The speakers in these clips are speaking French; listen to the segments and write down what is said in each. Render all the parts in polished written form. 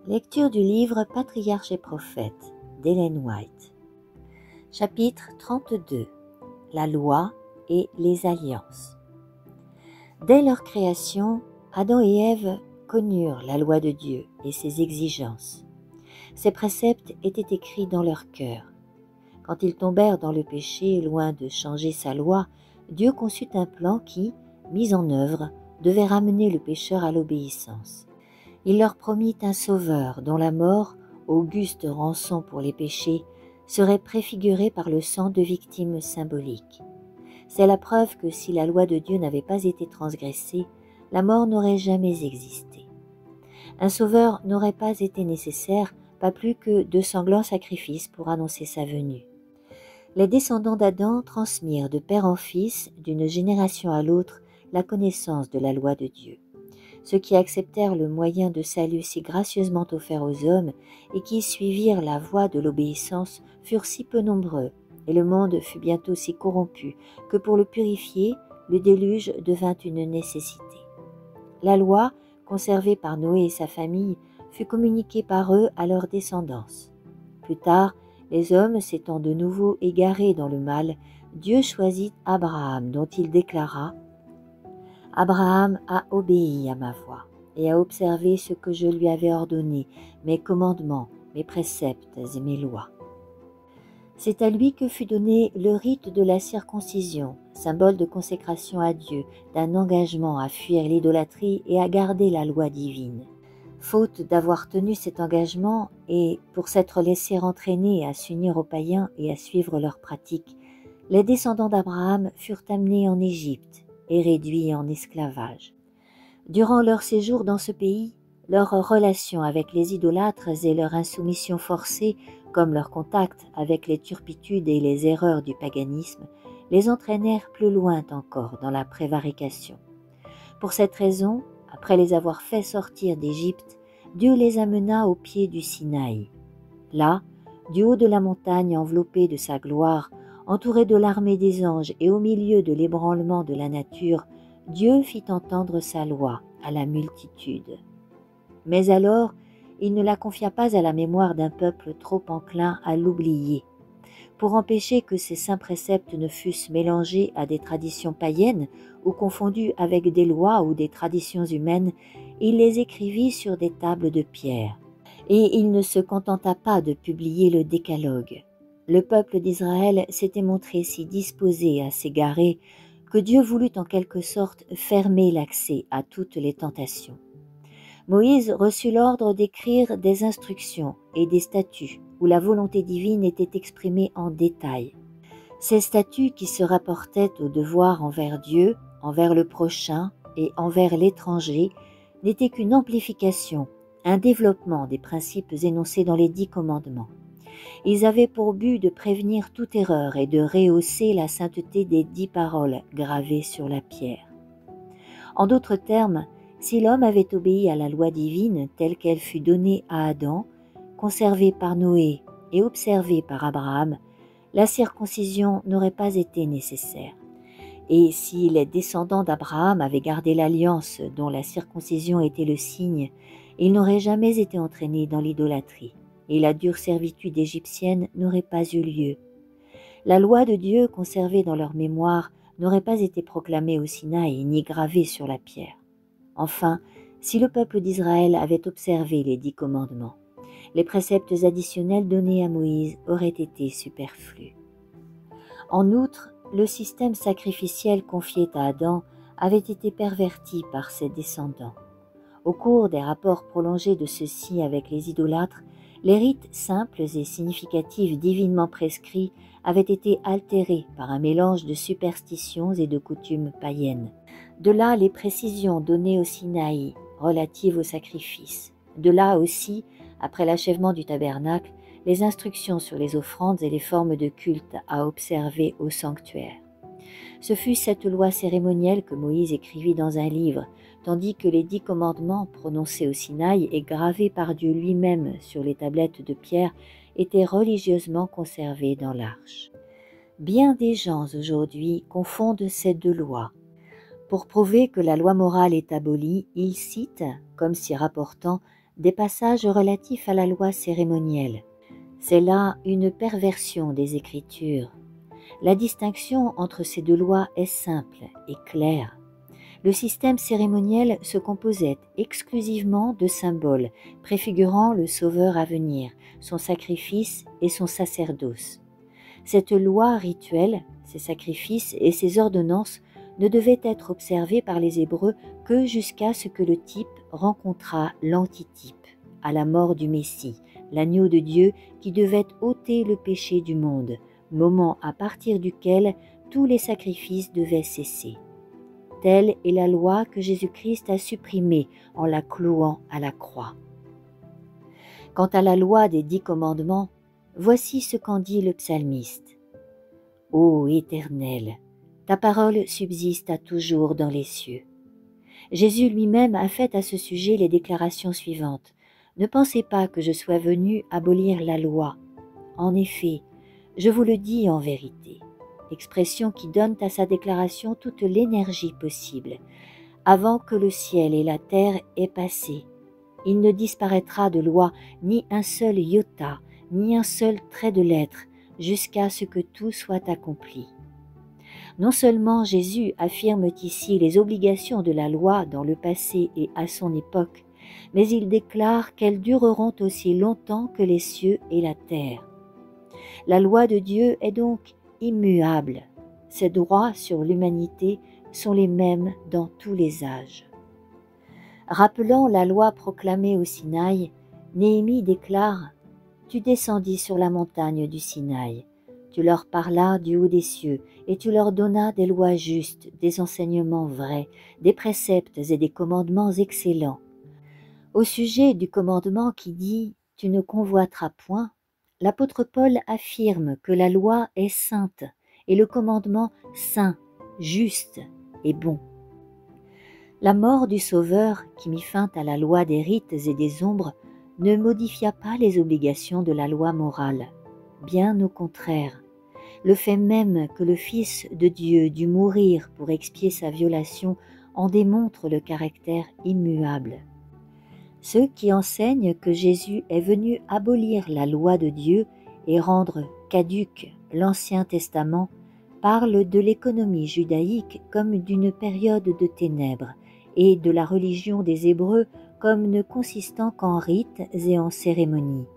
Lecture du livre Patriarches et prophètes d'Ellen White. Chapitre 32. La loi et les alliances. Dès leur création, Adam et Ève connurent la loi de Dieu et ses exigences. Ses préceptes étaient écrits dans leur cœur. Quand ils tombèrent dans le péché, loin de changer sa loi, Dieu conçut un plan qui, mis en œuvre, devait ramener le pécheur à l'obéissance. Il leur promit un sauveur dont la mort, auguste rançon pour les péchés, serait préfigurée par le sang de victimes symboliques. C'est la preuve que si la loi de Dieu n'avait pas été transgressée, la mort n'aurait jamais existé. Un sauveur n'aurait pas été nécessaire, pas plus que de sanglants sacrifices pour annoncer sa venue. Les descendants d'Adam transmirent de père en fils, d'une génération à l'autre, la connaissance de la loi de Dieu. Ceux qui acceptèrent le moyen de salut si gracieusement offert aux hommes et qui suivirent la voie de l'obéissance furent si peu nombreux, et le monde fut bientôt si corrompu que pour le purifier, le déluge devint une nécessité. La loi, conservée par Noé et sa famille, fut communiquée par eux à leur descendance. Plus tard, les hommes s'étant de nouveau égarés dans le mal, Dieu choisit Abraham, dont il déclara « Abraham a obéi à ma voix et a observé ce que je lui avais ordonné, mes commandements, mes préceptes et mes lois. » C'est à lui que fut donné le rite de la circoncision, symbole de consécration à Dieu, d'un engagement à fuir l'idolâtrie et à garder la loi divine. Faute d'avoir tenu cet engagement et pour s'être laissé entraîner à s'unir aux païens et à suivre leurs pratiques, les descendants d'Abraham furent amenés en Égypte et réduits en esclavage. Durant leur séjour dans ce pays, leur relation avec les idolâtres et leur insoumission forcée, comme leur contact avec les turpitudes et les erreurs du paganisme, les entraînèrent plus loin encore dans la prévarication. Pour cette raison, après les avoir fait sortir d'Égypte, Dieu les amena au pied du Sinaï. Là, du haut de la montagne enveloppée de sa gloire, entouré de l'armée des anges et au milieu de l'ébranlement de la nature, Dieu fit entendre sa loi à la multitude. Mais alors, il ne la confia pas à la mémoire d'un peuple trop enclin à l'oublier. Pour empêcher que ces saints préceptes ne fussent mélangés à des traditions païennes ou confondus avec des lois ou des traditions humaines, il les écrivit sur des tables de pierre. Et il ne se contenta pas de publier le décalogue. Le peuple d'Israël s'était montré si disposé à s'égarer que Dieu voulut en quelque sorte fermer l'accès à toutes les tentations. Moïse reçut l'ordre d'écrire des instructions et des statuts où la volonté divine était exprimée en détail. Ces statuts qui se rapportaient au devoir envers Dieu, envers le prochain et envers l'étranger n'étaient qu'une amplification, un développement des principes énoncés dans les 10 commandements. Ils avaient pour but de prévenir toute erreur et de rehausser la sainteté des 10 paroles gravées sur la pierre. En d'autres termes, si l'homme avait obéi à la loi divine telle qu'elle fut donnée à Adam, conservée par Noé et observée par Abraham, la circoncision n'aurait pas été nécessaire. Et si les descendants d'Abraham avaient gardé l'alliance dont la circoncision était le signe, ils n'auraient jamais été entraînés dans l'idolâtrie, et la dure servitude égyptienne n'aurait pas eu lieu. La loi de Dieu conservée dans leur mémoire n'aurait pas été proclamée au Sinaï ni gravée sur la pierre. Enfin, si le peuple d'Israël avait observé les 10 commandements, les préceptes additionnels donnés à Moïse auraient été superflus. En outre, le système sacrificiel confié à Adam avait été perverti par ses descendants. Au cours des rapports prolongés de ceux-ci avec les idolâtres, les rites simples et significatifs divinement prescrits avaient été altérés par un mélange de superstitions et de coutumes païennes. De là les précisions données au Sinaï relatives au sacrifice. De là aussi, après l'achèvement du tabernacle, les instructions sur les offrandes et les formes de culte à observer au sanctuaire. Ce fut cette loi cérémonielle que Moïse écrivit dans un livre, tandis que les 10 commandements prononcés au Sinaï et gravés par Dieu lui-même sur les tablettes de pierre étaient religieusement conservés dans l'arche. Bien des gens aujourd'hui confondent ces 2 lois. Pour prouver que la loi morale est abolie, ils citent, comme s'y rapportant, des passages relatifs à la loi cérémonielle. C'est là une perversion des Écritures. La distinction entre ces deux lois est simple et claire. Le système cérémoniel se composait exclusivement de symboles préfigurant le Sauveur à venir, son sacrifice et son sacerdoce. Cette loi rituelle, ses sacrifices et ses ordonnances ne devaient être observés par les Hébreux que jusqu'à ce que le type rencontrât l'antitype, à la mort du Messie, l'agneau de Dieu qui devait ôter le péché du monde, moment à partir duquel tous les sacrifices devaient cesser. Telle est la loi que Jésus-Christ a supprimée en la clouant à la croix. Quant à la loi des 10 commandements, voici ce qu'en dit le psalmiste. « Ô Éternel, ta parole subsiste à toujours dans les cieux. » Jésus lui-même a fait à ce sujet les déclarations suivantes. « Ne pensez pas que je sois venu abolir la loi. En effet, je vous le dis en vérité. » Expression qui donne à sa déclaration toute l'énergie possible. Avant que le ciel et la terre aient passé, il ne disparaîtra de loi ni un seul iota, ni un seul trait de lettre, jusqu'à ce que tout soit accompli. Non seulement Jésus affirme ici les obligations de la loi dans le passé et à son époque, mais il déclare qu'elles dureront aussi longtemps que les cieux et la terre. La loi de Dieu est donc immuable. Ses droits sur l'humanité sont les mêmes dans tous les âges. Rappelant la loi proclamée au Sinaï, Néhémie déclare « Tu descendis sur la montagne du Sinaï, tu leur parlas du haut des cieux, et tu leur donnas des lois justes, des enseignements vrais, des préceptes et des commandements excellents. » Au sujet du commandement qui dit « Tu ne convoiteras point », l'apôtre Paul affirme que la loi est sainte et le commandement saint, juste et bon. La mort du Sauveur, qui mit fin à la loi des rites et des ombres, ne modifia pas les obligations de la loi morale. Bien au contraire, le fait même que le Fils de Dieu dut mourir pour expier sa violation en démontre le caractère immuable. Ceux qui enseignent que Jésus est venu abolir la loi de Dieu et rendre caduque l'Ancien Testament parlent de l'économie judaïque comme d'une période de ténèbres et de la religion des Hébreux comme ne consistant qu'en rites et en cérémonies.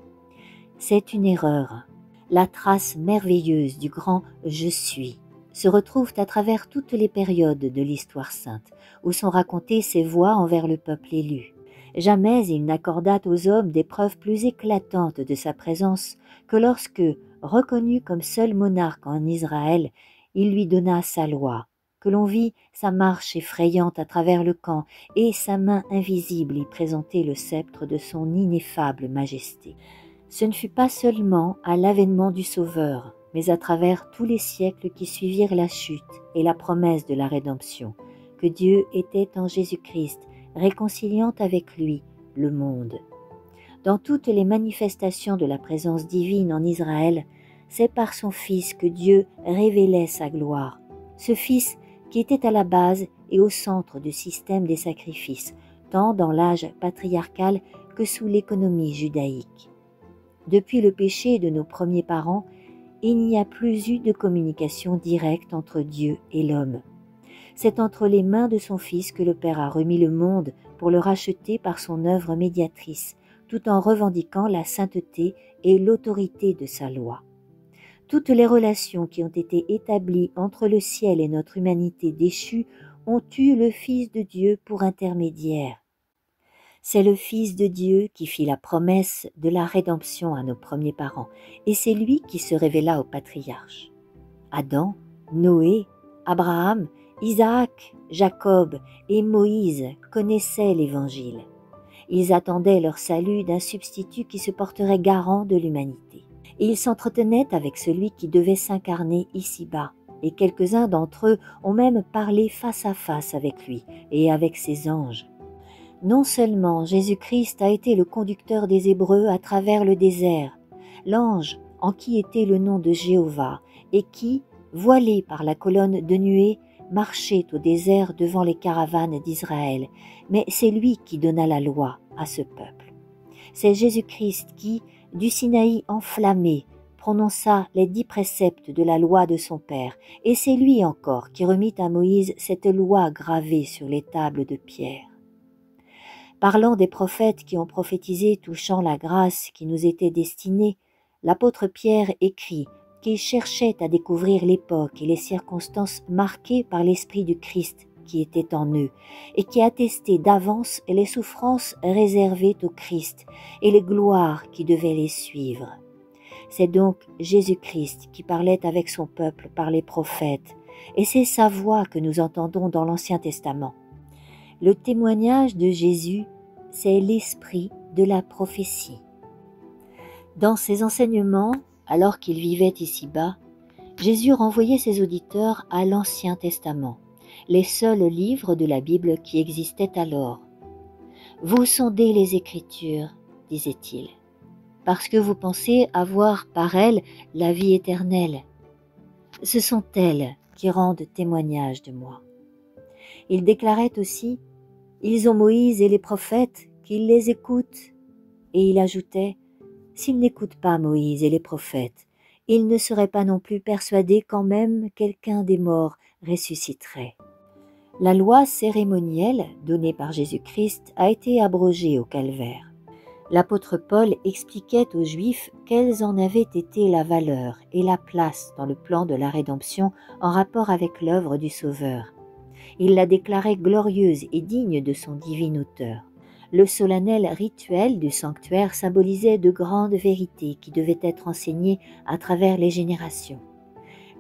C'est une erreur. La trace merveilleuse du grand « Je suis » se retrouve à travers toutes les périodes de l'histoire sainte, où sont racontées ses voies envers le peuple élu. Jamais il n'accorda aux hommes des preuves plus éclatantes de sa présence que lorsque, reconnu comme seul monarque en Israël, il lui donna sa loi, que l'on vit sa marche effrayante à travers le camp et sa main invisible y présenter le sceptre de son ineffable majesté. Ce ne fut pas seulement à l'avènement du Sauveur, mais à travers tous les siècles qui suivirent la chute et la promesse de la rédemption, que Dieu était en Jésus-Christ, réconciliant avec lui le monde. Dans toutes les manifestations de la présence divine en Israël, c'est par son Fils que Dieu révélait sa gloire. Ce Fils qui était à la base et au centre du système des sacrifices, tant dans l'âge patriarcal que sous l'économie judaïque. Depuis le péché de nos premiers parents, il n'y a plus eu de communication directe entre Dieu et l'homme. C'est entre les mains de son Fils que le Père a remis le monde pour le racheter par son œuvre médiatrice, tout en revendiquant la sainteté et l'autorité de sa loi. Toutes les relations qui ont été établies entre le ciel et notre humanité déchue ont eu le Fils de Dieu pour intermédiaire. C'est le Fils de Dieu qui fit la promesse de la rédemption à nos premiers parents, et c'est lui qui se révéla aux patriarches. Adam, Noé, Abraham, Isaac, Jacob et Moïse connaissaient l'Évangile. Ils attendaient leur salut d'un substitut qui se porterait garant de l'humanité. Et ils s'entretenaient avec celui qui devait s'incarner ici-bas, et quelques-uns d'entre eux ont même parlé face à face avec lui et avec ses anges. Non seulement Jésus-Christ a été le conducteur des Hébreux à travers le désert, l'ange en qui était le nom de Jéhovah, et qui, voilé par la colonne de nuée, marchait au désert devant les caravanes d'Israël, mais c'est lui qui donna la loi à ce peuple. C'est Jésus-Christ qui, du Sinaï enflammé, prononça les 10 préceptes de la loi de son Père, et c'est lui encore qui remit à Moïse cette loi gravée sur les tables de pierre. Parlant des prophètes qui ont prophétisé touchant la grâce qui nous était destinée, l'apôtre Pierre écrit qu'il cherchait à découvrir l'époque et les circonstances marquées par l'Esprit du Christ qui était en eux, et qui attestait d'avance les souffrances réservées au Christ et les gloires qui devaient les suivre. C'est donc Jésus-Christ qui parlait avec son peuple par les prophètes, et c'est sa voix que nous entendons dans l'Ancien Testament. Le témoignage de Jésus, c'est l'esprit de la prophétie. Dans ses enseignements, alors qu'il vivait ici-bas, Jésus renvoyait ses auditeurs à l'Ancien Testament, les seuls livres de la Bible qui existaient alors. « Vous sondez les Écritures, disait-il, parce que vous pensez avoir par elles la vie éternelle. Ce sont elles qui rendent témoignage de moi. » Il déclarait aussi « Ils ont Moïse et les prophètes, qu'ils les écoutent. » Et il ajoutait « S'ils n'écoutent pas Moïse et les prophètes, ils ne seraient pas non plus persuadés quand même quelqu'un des morts ressusciterait. » La loi cérémonielle donnée par Jésus-Christ a été abrogée au Calvaire. L'apôtre Paul expliquait aux Juifs quelles en avaient été la valeur et la place dans le plan de la rédemption en rapport avec l'œuvre du Sauveur. Il la déclarait glorieuse et digne de son divin auteur. Le solennel rituel du sanctuaire symbolisait de grandes vérités qui devaient être enseignées à travers les générations.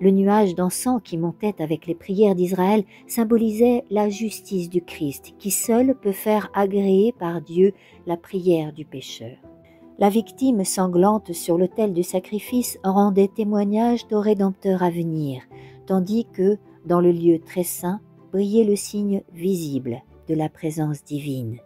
Le nuage d'encens qui montait avec les prières d'Israël symbolisait la justice du Christ, qui seul peut faire agréer par Dieu la prière du pécheur. La victime sanglante sur l'autel du sacrifice rendait témoignage au Rédempteur à venir, tandis que, dans le lieu très saint, brillait le signe visible de la présence divine.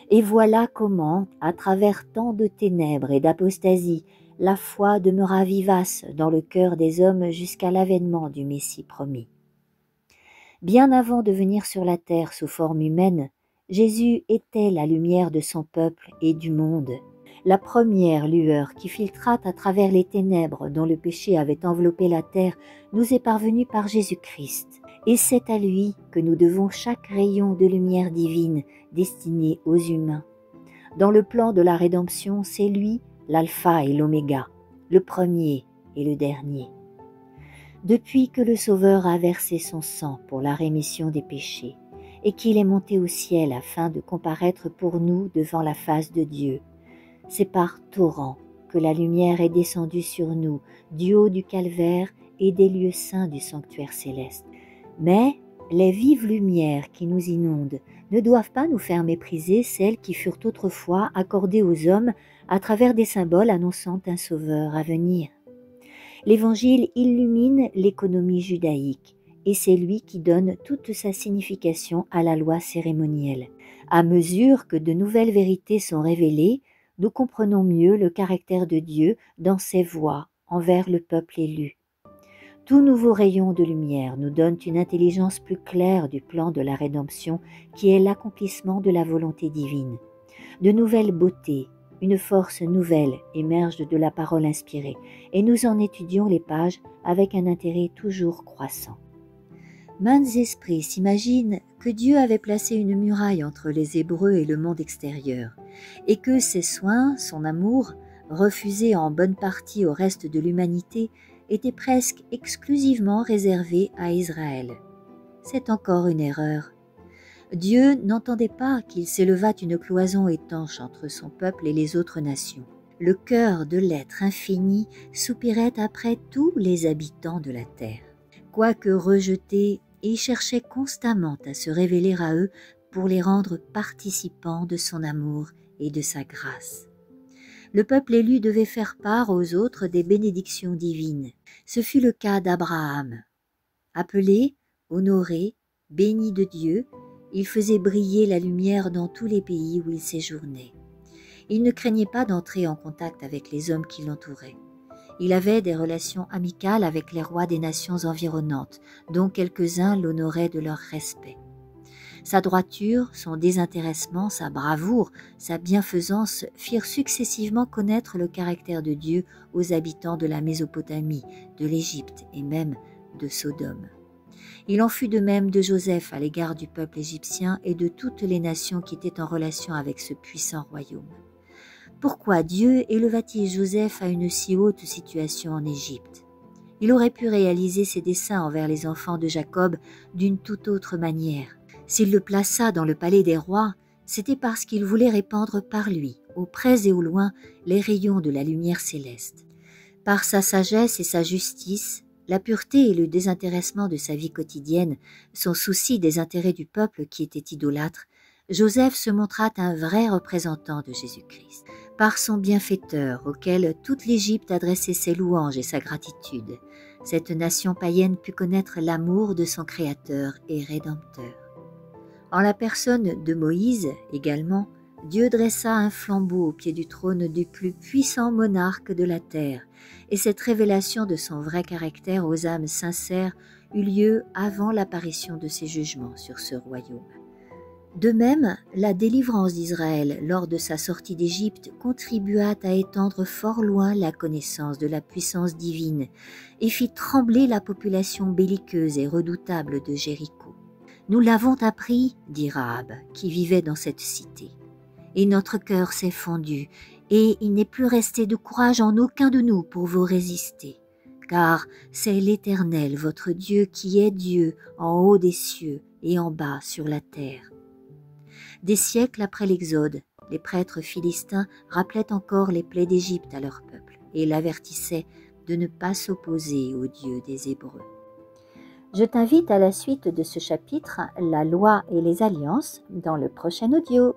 Et voilà comment, à travers tant de ténèbres et d'apostasie, la foi demeura vivace dans le cœur des hommes jusqu'à l'avènement du Messie promis. Bien avant de venir sur la terre sous forme humaine, Jésus était la lumière de son peuple et du monde, la première lueur qui filtra à travers les ténèbres dont le péché avait enveloppé la terre nous est parvenue par Jésus-Christ, et c'est à lui que nous devons chaque rayon de lumière divine destiné aux humains. Dans le plan de la rédemption, c'est lui l'alpha et l'oméga, le premier et le dernier. Depuis que le Sauveur a versé son sang pour la rémission des péchés et qu'il est monté au ciel afin de comparaître pour nous devant la face de Dieu, c'est par torrent que la lumière est descendue sur nous du haut du calvaire et des lieux saints du sanctuaire céleste. Mais les vives lumières qui nous inondent ne doivent pas nous faire mépriser celles qui furent autrefois accordées aux hommes à travers des symboles annonçant un sauveur à venir. L'Évangile illumine l'économie judaïque et c'est lui qui donne toute sa signification à la loi cérémonielle. À mesure que de nouvelles vérités sont révélées, nous comprenons mieux le caractère de Dieu dans ses voies envers le peuple élu. Tout nouveau rayon de lumière nous donne une intelligence plus claire du plan de la rédemption qui est l'accomplissement de la volonté divine. De nouvelles beautés, une force nouvelle émerge de la parole inspirée et nous en étudions les pages avec un intérêt toujours croissant. Maints esprits s'imaginent que Dieu avait placé une muraille entre les Hébreux et le monde extérieur et que ses soins, son amour, refusés en bonne partie au reste de l'humanité, était presque exclusivement réservé à Israël. C'est encore une erreur. Dieu n'entendait pas qu'il s'élevât une cloison étanche entre son peuple et les autres nations. Le cœur de l'être infini soupirait après tous les habitants de la terre. Quoique rejetés, il cherchait constamment à se révéler à eux pour les rendre participants de son amour et de sa grâce. Le peuple élu devait faire part aux autres des bénédictions divines. Ce fut le cas d'Abraham. Appelé, honoré, béni de Dieu, il faisait briller la lumière dans tous les pays où il séjournait. Il ne craignait pas d'entrer en contact avec les hommes qui l'entouraient. Il avait des relations amicales avec les rois des nations environnantes, dont quelques-uns l'honoraient de leur respect. Sa droiture, son désintéressement, sa bravoure, sa bienfaisance firent successivement connaître le caractère de Dieu aux habitants de la Mésopotamie, de l'Égypte et même de Sodome. Il en fut de même de Joseph à l'égard du peuple égyptien et de toutes les nations qui étaient en relation avec ce puissant royaume. Pourquoi Dieu éleva-t-il Joseph à une si haute situation en Égypte? Il aurait pu réaliser ses desseins envers les enfants de Jacob d'une toute autre manière. S'il le plaça dans le palais des rois, c'était parce qu'il voulait répandre par lui, au près et au loin, les rayons de la lumière céleste. Par sa sagesse et sa justice, la pureté et le désintéressement de sa vie quotidienne, son souci des intérêts du peuple qui était idolâtre, Joseph se montra un vrai représentant de Jésus-Christ. Par son bienfaiteur, auquel toute l'Égypte adressait ses louanges et sa gratitude, cette nation païenne put connaître l'amour de son Créateur et Rédempteur. En la personne de Moïse, également, Dieu dressa un flambeau au pied du trône du plus puissant monarque de la terre, et cette révélation de son vrai caractère aux âmes sincères eut lieu avant l'apparition de ses jugements sur ce royaume. De même, la délivrance d'Israël lors de sa sortie d'Égypte contribua à étendre fort loin la connaissance de la puissance divine et fit trembler la population belliqueuse et redoutable de Jéricho. Nous l'avons appris, dit Rahab, qui vivait dans cette cité, et notre cœur s'est fondu, et il n'est plus resté de courage en aucun de nous pour vous résister, car c'est l'Éternel, votre Dieu, qui est Dieu en haut des cieux et en bas sur la terre. Des siècles après l'Exode, les prêtres philistins rappelaient encore les plaies d'Égypte à leur peuple et l'avertissaient de ne pas s'opposer au Dieu des Hébreux. Je t'invite à la suite de ce chapitre, la loi et les alliances, dans le prochain audio.